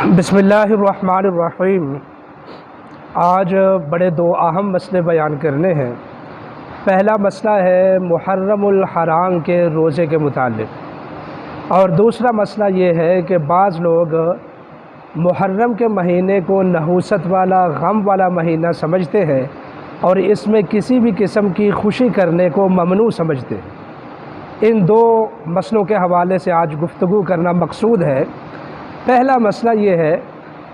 بسم اللہ الرحمن الرحیم۔ آج بڑے دو اہم مسئلے بیان کرنے ہیں۔ پہلا مسئلہ ہے محرم الحرام کے روزے کے متعلق، اور دوسرا مسئلہ یہ ہے کہ بعض لوگ محرم کے مہینے کو نحوست والا، غم والا مہینہ سمجھتے ہیں اور اس میں کسی بھی قسم کی خوشی کرنے کو ممنوع سمجھتے ہیں۔ ان دو مسئلوں کے حوالے سے آج گفتگو کرنا مقصود ہے۔ پہلا مسئلہ یہ ہے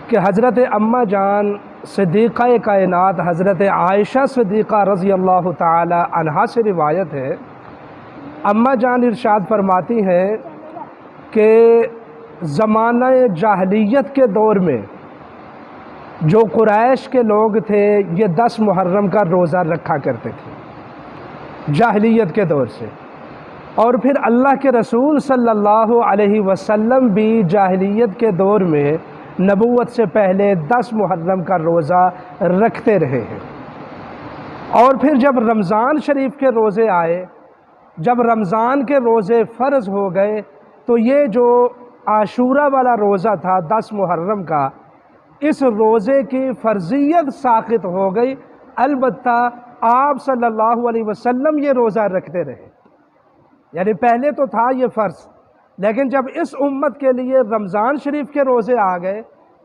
کہ حضرت اماں جان صدیقہ کائنات حضرت عائشہ صدیقہ رضی اللہ تعالی عنہا سے روایت ہے، اماں جان ارشاد فرماتی ہیں کہ زمانہ جاہلیت کے دور میں جو قریش کے لوگ تھے یہ 10 محرم کا روزہ رکھا کرتے تھے جاہلیت کے دور سے، اور پھر اللہ کے رسول صلی اللہ علیہ وسلم بھی جاہلیت کے دور میں نبوت سے پہلے 10 محرم کا روزہ رکھتے رہے ہیں۔ اور پھر جب رمضان شریف کے روزے آئے، جب رمضان کے روزے فرض ہو گئے، تو یہ جو عاشورہ والا روزہ تھا 10 محرم کا، اس روزے کی فرضیت ساقط ہو گئی، البتہ آپ صلی اللہ علیہ وسلم یہ روزہ رکھتے رہے۔ یعنی پہلے تو تھا یہ فرض، لیکن جب اس امت کے لیے رمضان شریف کے روزے آ گئے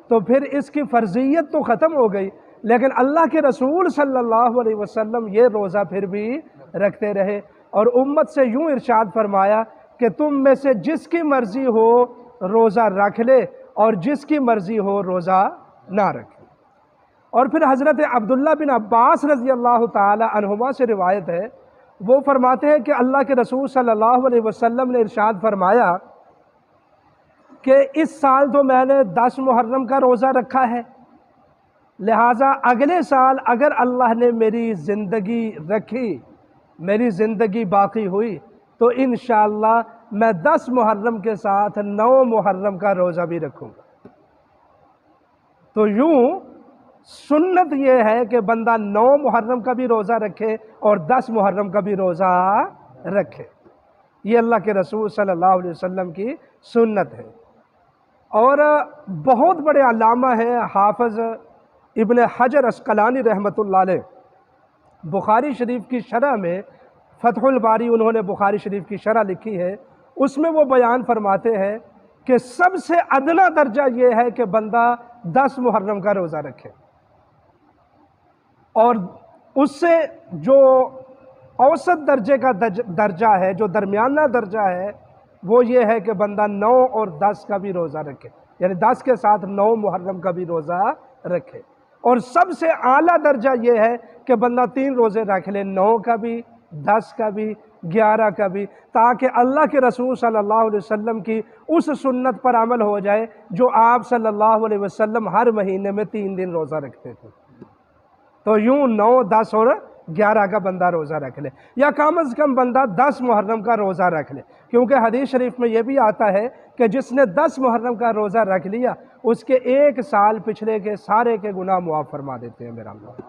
تو پھر اس کی فرضیت تو ختم ہو گئی، لیکن اللہ کے رسول صلی اللہ علیہ وسلم یہ روزہ پھر بھی رکھتے رہے، اور امت سے یوں ارشاد فرمایا کہ تم میں سے جس کی مرضی ہو روزہ رکھ لے اور جس کی مرضی ہو روزہ نہ رکھے۔ اور پھر حضرت عبداللہ بن عباس رضی اللہ تعالی عنہما سے روایت ہے، وہ فرماتے ہیں کہ اللہ کے رسول صلی اللہ علیہ وسلم نے ارشاد فرمایا کہ اس سال تو میں نے 10 محرم کا روزہ رکھا ہے، لہٰذا اگلے سال اگر اللہ نے میری زندگی رکھی، میری زندگی باقی ہوئی، تو انشاءاللہ میں 10 محرم کے ساتھ 9 محرم کا روزہ بھی رکھوں گا۔ تو یوں سنت یہ ہے کہ بندہ 9 محرم کا بھی روزہ رکھے اور 10 محرم کا بھی روزہ رکھے، یہ اللہ کے رسول صلی اللہ علیہ وسلم کی سنت ہے۔ اور بہت بڑے علامہ ہیں حافظ ابن حجر عسقلانی رحمۃ اللہ علیہ، بخاری شریف کی شرح میں فتح الباری انہوں نے بخاری شریف کی شرح لکھی ہے، اس میں وہ بیان فرماتے ہیں کہ سب سے ادنا درجہ یہ ہے کہ بندہ 10 محرم کا روزہ رکھے، اور اس سے جو اوسط درجے کا درجہ ہے، جو درمیانہ درجہ ہے، وہ یہ ہے کہ بندہ 9 اور 10 کا بھی روزہ رکھے، یعنی 10 کے ساتھ 9 محرم کا بھی روزہ رکھے۔ اور سب سے اعلیٰ درجہ یہ ہے کہ بندہ 3 روزے رکھ لے، 9 کا بھی، 10 کا بھی، 11 کا بھی، تاکہ اللہ کے رسول صلی اللہ علیہ وسلم کی اس سنت پر عمل ہو جائے جو آپ صلی اللہ علیہ وسلم ہر مہینے میں 3 دن روزہ رکھتے تھے۔ تو یوں 9، 10 اور 11 کا بندہ روزہ رکھ لے، یا کم از کم بندہ 10 محرم کا روزہ رکھ لے، کیونکہ حدیث شریف میں یہ بھی آتا ہے کہ جس نے 10 محرم کا روزہ رکھ لیا اس کے 1 سال پچھلے کے سارے کے گناہ معاف فرما دیتے ہیں میرا اللہ۔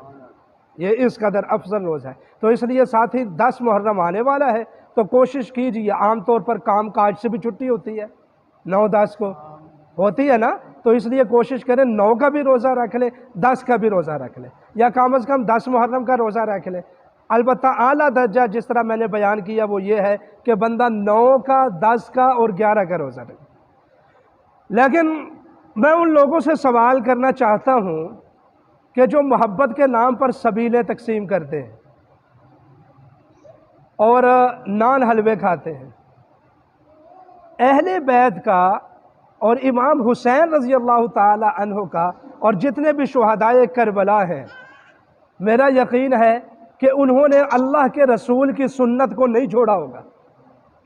یہ اس قدر افضل روزہ ہے۔ تو اس لیے ساتھی 10 محرم آنے والا ہے تو کوشش کیجیے، عام طور پر کام کاج سے بھی چھٹی ہوتی ہے، 9، 10 کو ہوتی ہے نا، تو اس لیے کوشش کریں 9 کا بھی روزہ رکھ لے، 10 کا بھی روزہ رکھ لے، یا کم از کم 10 محرم کا روزہ رکھ لے۔ البتہ اعلیٰ درجہ جس طرح میں نے بیان کیا وہ یہ ہے کہ بندہ 9 کا، 10 کا اور 11 کا روزہ رکھے۔ لیکن میں ان لوگوں سے سوال کرنا چاہتا ہوں کہ جو محبت کے نام پر سبیلیں تقسیم کرتے ہیں اور نان حلوے کھاتے ہیں، اہل بیت کا اور امام حسین رضی اللہ تعالی عنہ کا اور جتنے بھی شہدائے کربلا ہیں، میرا یقین ہے کہ انہوں نے اللہ کے رسول کی سنت کو نہیں چھوڑا ہوگا،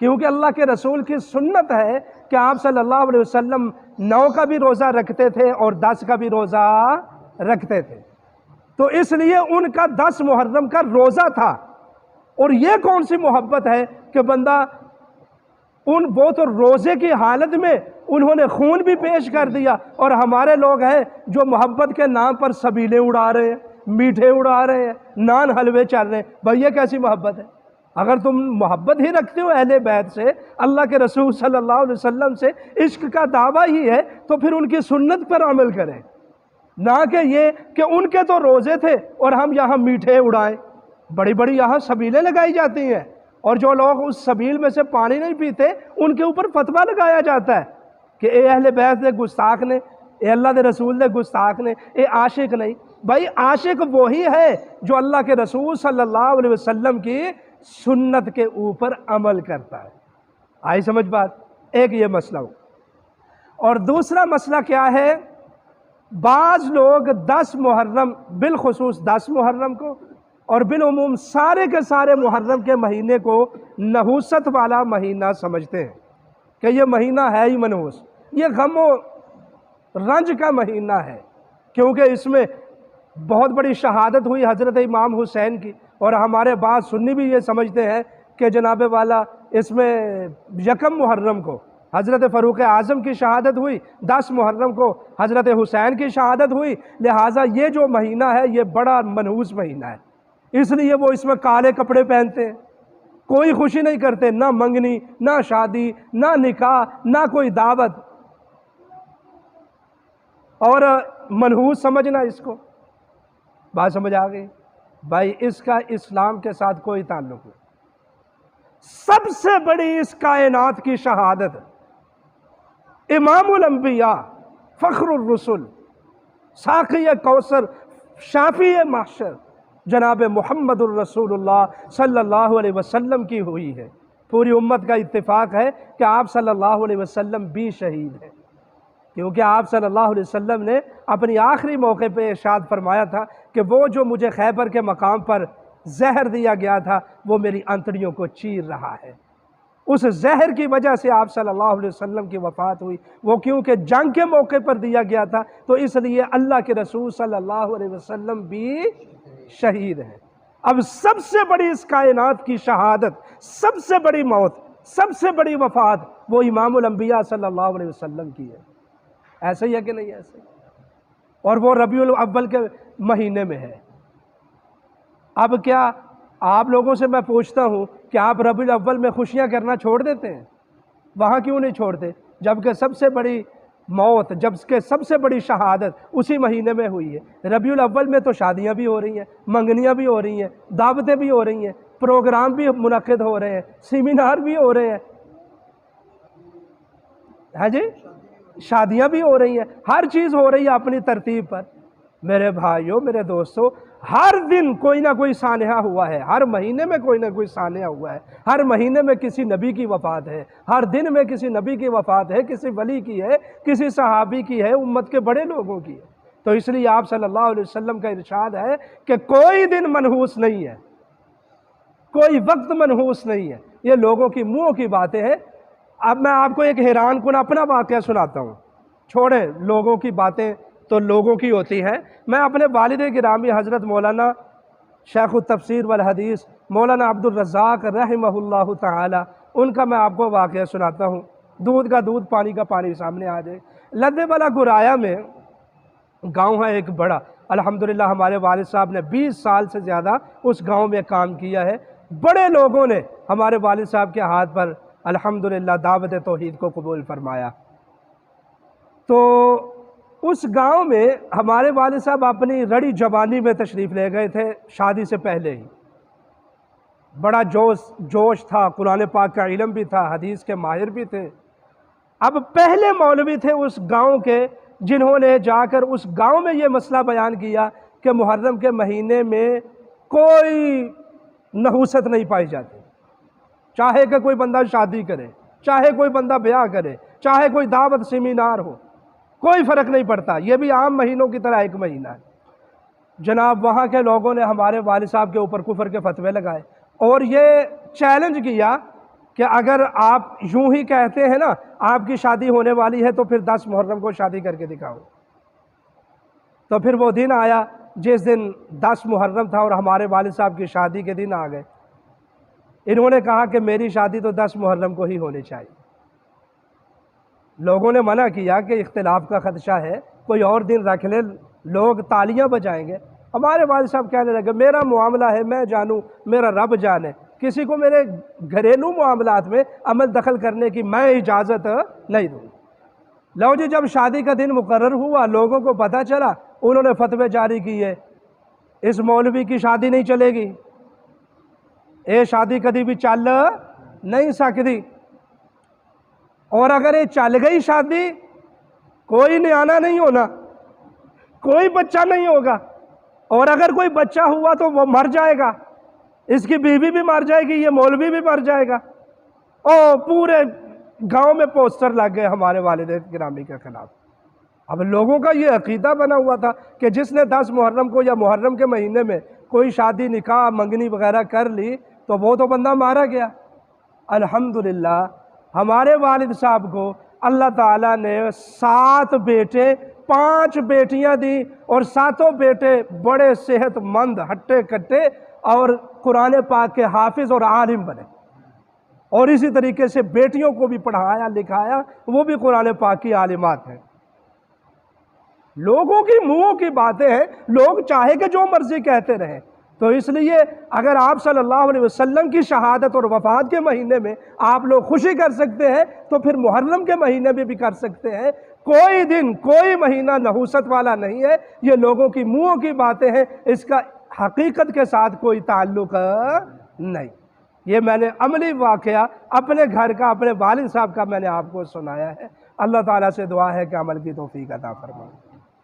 کیونکہ اللہ کے رسول کی سنت ہے کہ آپ صلی اللہ علیہ وسلم 9 کا بھی روزہ رکھتے تھے اور 10 کا بھی روزہ رکھتے تھے، تو اس لیے ان کا 10 محرم کا روزہ تھا۔ اور یہ کون سی محبت ہے کہ بندہ وہ تو روزے کی حالت میں انہوں نے خون بھی پیش کر دیا، اور ہمارے لوگ ہیں جو محبت کے نام پر سبیلیں اڑا رہے ہیں، میٹھے اڑا رہے ہیں، نان حلوے چل رہے ہیں۔ بھائی یہ کیسی محبت ہے؟ اگر تم محبت ہی رکھتے ہو اہل بیت سے، اللہ کے رسول صلی اللہ علیہ وسلم سے عشق کا دعویٰ ہی ہے، تو پھر ان کی سنت پر عمل کریں، نہ کہ یہ کہ ان کے تو روزے تھے اور ہم یہاں میٹھے اڑائیں۔ بڑی بڑی یہاں سبیلیں لگائی جاتی ہیں، اور جو لوگ اس سبیل میں سے پانی نہیں پیتے ان کے اوپر فتویٰ لگایا جاتا ہے کہ اے اہل بیت نے گستاخ نے، اے اللہ کے رسول نے گستاخ نے، اے عاشق نہیں۔ بھائی عاشق وہی ہے جو اللہ کے رسول صلی اللہ علیہ وسلم کی سنت کے اوپر عمل کرتا ہے۔ آئی سمجھ بات؟ ایک یہ مسئلہ ہو۔ اور دوسرا مسئلہ کیا ہے؟ بعض لوگ 10 محرم، بالخصوص 10 محرم کو اور بالعموم سارے کے سارے محرم کے مہینے کو نحوست والا مہینہ سمجھتے ہیں کہ یہ مہینہ ہے ہی منحوس، یہ غم و رنج کا مہینہ ہے، کیونکہ اس میں بہت بڑی شہادت ہوئی حضرت امام حسین کی، اور ہمارے بعض سنی بھی یہ سمجھتے ہیں کہ جناب والا اس میں 1 محرم کو حضرت فاروق اعظم کی شہادت ہوئی، 10 محرم کو حضرت حسین کی شہادت ہوئی، لہٰذا یہ جو مہینہ ہے یہ بڑا منحوس مہینہ ہے، اس لیے وہ اس میں کالے کپڑے پہنتے ہیں، کوئی خوشی نہیں کرتے، نہ منگنی، نہ شادی، نہ نکاح، نہ کوئی دعوت، اور منحوس سمجھنا اس کو۔ بات سمجھ آ گئی؟ بھائی اس کا اسلام کے ساتھ کوئی تعلق نہیں۔ سب سے بڑی اس کائنات کی شہادت امام الانبیاء، فخر الرسل، ساقی کوثر، شافی محشر، جناب محمد الرسول اللہ صلی اللہ علیہ وسلم کی ہوئی ہے۔ پوری امت کا اتفاق ہے کہ آپ صلی اللہ علیہ وسلم بھی شہید ہیں، کیونکہ آپ صلی اللہ علیہ وسلم نے اپنی آخری موقع پہ ارشاد فرمایا تھا کہ وہ جو مجھے خیبر کے مقام پر زہر دیا گیا تھا وہ میری انتڑیوں کو چیر رہا ہے۔ اس زہر کی وجہ سے آپ صلی اللہ علیہ وسلم کی وفات ہوئی، وہ کیونکہ جنگ کے موقع پر دیا گیا تھا، تو اس لیے اللہ کے رسول صلی اللہ علیہ وسلم بھی شہید ہیں۔ اب سب سے بڑی اس کائنات کی شہادت، سب سے بڑی موت، سب سے بڑی وفات وہ امام الانبیاء صلی اللہ علیہ وسلم کی ہے۔ ایسا ہی ہے کہ نہیں ایسے؟ اور وہ ربیع الاول کے مہینے میں ہے۔ اب کیا آپ لوگوں سے میں پوچھتا ہوں کہ آپ ربیع الاول میں خوشیاں کرنا چھوڑ دیتے ہیں؟ وہاں کیوں نہیں چھوڑتے؟ جبکہ سب سے بڑی موت، جبکہ سب سے بڑی شہادت اسی مہینے میں ہوئی ہے۔ ربیع الاول میں تو شادیاں بھی ہو رہی ہیں، منگنیاں بھی ہو رہی ہیں، دعوتیں بھی ہو رہی ہیں، پروگرام بھی منعقد ہو رہے ہیں، سیمینار بھی ہو رہے ہیں، ہاں جی، شادیاں بھی ہو رہی ہیں، ہر چیز ہو رہی ہے اپنی ترتیب پر۔ میرے بھائیوں، میرے دوستوں، ہر دن کوئی نہ کوئی سانحہ ہوا ہے، ہر مہینے میں کوئی نہ کوئی سانحہ ہوا ہے، ہر مہینے میں کسی نبی کی وفات ہے، ہر دن میں کسی نبی کی وفات ہے، کسی ولی کی ہے، کسی صحابی کی ہے، امت کے بڑے لوگوں کی ہے۔ تو اس لیے آپ صلی اللہ علیہ وسلم کا ارشاد ہے کہ کوئی دن منحوس نہیں ہے، کوئی وقت منحوس نہیں ہے۔ یہ لوگوں کی منہوں کی باتیں ہیں۔ اب میں آپ کو ایک حیران کن اپنا واقعہ سناتا ہوں، چھوڑیں لوگوں کی باتیں تو لوگوں کی ہوتی ہیں۔ میں اپنے والد گرامی حضرت مولانا شیخ التفسیر والحدیث مولانا عبد الرزاق رحمہ اللہ تعالی، ان کا میں آپ کو واقعہ سناتا ہوں، دودھ کا دودھ پانی کا پانی سامنے آ جائے۔ لدھے والا گرایا میں گاؤں ہے ایک بڑا، الحمدللہ ہمارے والد صاحب نے 20 سال سے زیادہ اس گاؤں میں کام کیا ہے۔ بڑے لوگوں نے ہمارے والد صاحب کے ہاتھ پر الحمدللہ دعوت توحید کو قبول فرمایا۔ تو اس گاؤں میں ہمارے والد صاحب اپنی رڑی جوانی میں تشریف لے گئے تھے، شادی سے پہلے ہی۔ بڑا جوش تھا، قرآن پاک کا علم بھی تھا، حدیث کے ماہر بھی تھے۔ اب پہلے مولوی تھے اس گاؤں کے جنہوں نے جا کر اس گاؤں میں یہ مسئلہ بیان کیا کہ محرم کے مہینے میں کوئی نحوست نہیں پائی جاتی، چاہے کہ کوئی بندہ شادی کرے، چاہے کوئی بندہ بیاہ کرے، چاہے کوئی دعوت سیمینار ہو، کوئی فرق نہیں پڑتا، یہ بھی عام مہینوں کی طرح ایک مہینہ ہے۔ جناب وہاں کے لوگوں نے ہمارے والد صاحب کے اوپر کفر کے فتوے لگائے اور یہ چیلنج کیا کہ اگر آپ یوں ہی کہتے ہیں نا آپ کی شادی ہونے والی ہے تو پھر 10 محرم کو شادی کر کے دکھاؤ۔ تو پھر وہ دن آیا جس دن 10 محرم تھا اور ہمارے والد صاحب کی شادی کے دن آ گئے۔ انہوں نے کہا کہ میری شادی تو 10 محرم کو ہی ہونی چاہیے۔ لوگوں نے منع کیا کہ اختلاف کا خدشہ ہے، کوئی اور دن رکھ لے، لوگ تالیاں بجائیں گے۔ ہمارے والد صاحب کہنے لگے میرا معاملہ ہے، میں جانوں، میرا رب جانے۔ کسی کو میرے گھریلو معاملات میں عمل دخل کرنے کی میں اجازت نہیں دوں گا۔ لو جی جب شادی کا دن مقرر ہوا، لوگوں کو پتہ چلا، انہوں نے فتوے جاری کیے، اس مولوی کی شادی نہیں چلے گی، یہ شادی کبھی بھی چل نہیں سکتی، اور اگر یہ چل گئی شادی، کوئی نیانا نہیں ہونا، کوئی بچہ نہیں ہوگا، اور اگر کوئی بچہ ہوا تو وہ مر جائے گا، اس کی بیوی بھی مر جائے گی، یہ مولوی بھی مر جائے گا۔ اور پورے گاؤں میں پوسٹر لگ گئے ہمارے والدین گرامی کے خلاف۔ اب لوگوں کا یہ عقیدہ بنا ہوا تھا کہ جس نے 10 محرم کو یا محرم کے مہینے میں کوئی شادی نکاح منگنی وغیرہ کر لی تو وہ تو بندہ مارا گیا۔ الحمدللہ ہمارے والد صاحب کو اللہ تعالیٰ نے 7 بیٹے 5 بیٹیاں دی، اور 7 بیٹے بڑے صحت مند ہٹے کٹے اور قرآن پاک کے حافظ اور عالم بنے، اور اسی طریقے سے بیٹیوں کو بھی پڑھایا لکھایا، وہ بھی قرآن پاک کی عالمات ہیں۔ لوگوں کی منہوں کی باتیں ہیں، لوگ چاہے کہ جو مرضی کہتے رہیں، تو اس لیے اگر آپ صلی اللہ علیہ وسلم کی شہادت اور وفات کے مہینے میں آپ لوگ خوشی کر سکتے ہیں تو پھر محرم کے مہینے میں بھی کر سکتے ہیں۔ کوئی دن کوئی مہینہ نحوست والا نہیں ہے، یہ لوگوں کی منہوں کی باتیں ہیں، اس کا حقیقت کے ساتھ کوئی تعلق نہیں۔ یہ میں نے عملی واقعہ اپنے گھر کا، اپنے والد صاحب کا میں نے آپ کو سنایا ہے۔ اللہ تعالیٰ سے دعا ہے کہ عمل کی توفیق عطا فرمائے۔